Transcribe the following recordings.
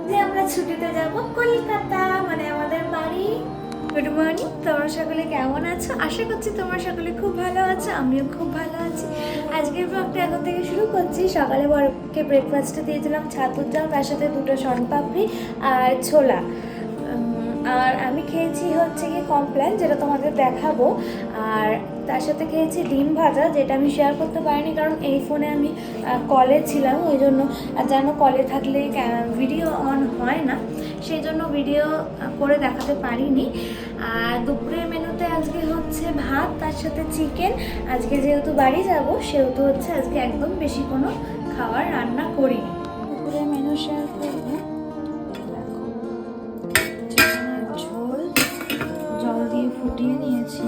যে আমরা ছুটিতে যাব কলকাতা, মানে আমাদের বাড়ি। গুড মর্নিং, তোমরা সকলে কেমন আছো? আশা করছি তোমরা সকলে খুব ভালো আছো, আমিও খুব ভালো আছি। আজকের ব্লগটা এখন থেকে শুরু করছি। সকালে বরকে ব্রেকফাস্টে দিয়েছিলাম ছাতুর ডাল, তার সাথে দুটো শনপাপড়ি আর ছোলা। আর আমি খেয়েছি হচ্ছে কি কমপ্লেন, যেটা তোমাদের দেখাবো। আর তার সাথে খেয়েছি ডিম ভাজা, যেটা আমি শেয়ার করতে পারিনি কারণ এই ফোনে আমি কলে ছিলাম, ওই জন্য। আর যেন কলে থাকলে ভিডিও অন হয় না, সেই জন্য ভিডিও করে দেখাতে পারিনি। আর দুপুরের মেনুতে আজকে হচ্ছে ভাত, তার সাথে চিকেন। আজকে যেহেতু বাড়ি যাব সেহেতু হচ্ছে আজকে একদম বেশি কোনো খাবার রান্না করিনি। দুপুরের মেনু শেয়ার করবো। ঝোল জল দিয়ে ফুটিয়ে নিয়েছি,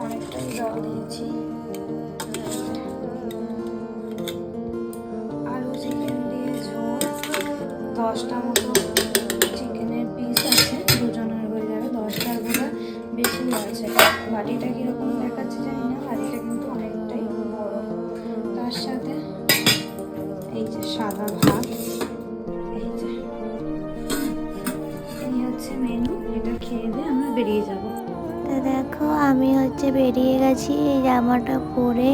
অনেকটাই জল দিয়েছি। আলু চিকেন দিয়ে ঝোল, 10টা মতো চিকেনের পিস আছে, দুজনের হয়ে যাবে। 10টার বোধহয় বেশি আছে। বাটিটা কীরকম দেখাচ্ছে জানি না, বাটিটা কিন্তু অনেকটাই বড়। তার সাথে এই যে সাদা ভাত, মেনু। এটা খেয়ে দিয়ে আমরা বেরিয়ে যাব। তা দেখো আমি বেরিয়ে গেছি, এই জামাটা পরে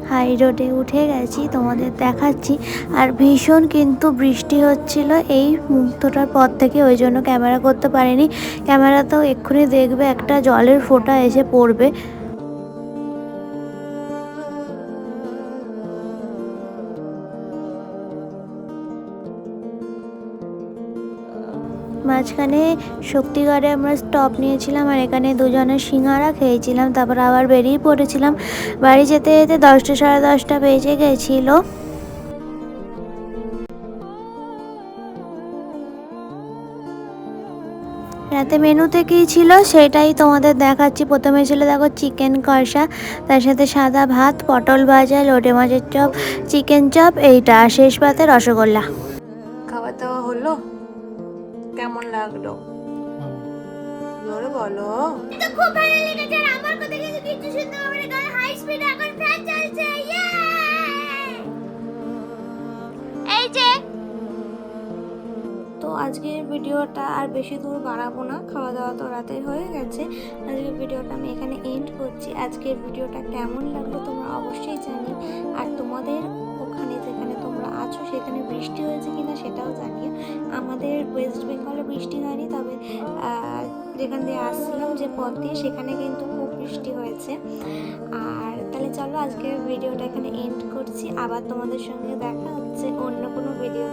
হাই রোডে উঠে গেছি, তোমাদের দেখাচ্ছি। আর ভীষণ কিন্তু বৃষ্টি হচ্ছিল এই মুহূর্তটার পর থেকে, ওই জন্য ক্যামেরা করতে পারিনি। ক্যামেরাতেও এক্ষুনি দেখবে একটা জলের ফোঁটা এসে পড়বে। মাঝখানে শক্তিগড়ে আমরা স্টপ নিয়েছিলাম, আর এখানে দুজনের সিঙ্গারা খেয়েছিলাম। তারপর আবার বেরিয়ে পড়েছিলাম। বাড়ি যেতে যেতে 10টা সাড়ে 10টা বেজে গেছিল। রাতে মেনুতে কী ছিল সেটাই তোমাদের দেখাচ্ছি। প্রথমে ছিল দেখো চিকেন কষা, তার সাথে সাদা ভাত, পটল ভাজা, লোটে মাছের চপ, চিকেন চপ, এইটা। আর শেষ পাতে রসগোল্লা। খাওয়া দাওয়া হলো, কেমন লাগলো জোরে বলো। তো খুব ভালো লেগেছে। আর আমার কথা কিছু শুনতে হবে না, কারণ হাই স্পিডে এখন ফ্যান চলছে। এই যে তো আজকের ভিডিওটা আর বেশি দূর বাড়াবো না, খাওয়া দাওয়া তো রাতে হয়ে গেছে। আজকের ভিডিওটা আমি এখানে এন্ড করছি। আজকের ভিডিওটা কেমন লাগলো তোমরা অবশ্যই জানিও। আর তোমাদের ওখানে যেখানে তোমরা আছো সেখানে বৃষ্টি হয়েছে কিনা সেটাও জানিও। আমাদের ওয়েস্ট বেঙ্গলে বৃষ্টি হয়নি, তবে যেখান দিয়ে আসছিলাম যে পথ দিয়ে সেখানে কিন্তু খুব বৃষ্টি হয়েছে। আর তাহলে চলো আজকের ভিডিওটা এখানে এন্ড করছি। আবার তোমাদের সঙ্গে দেখা হচ্ছে অন্য কোনো ভিডিও।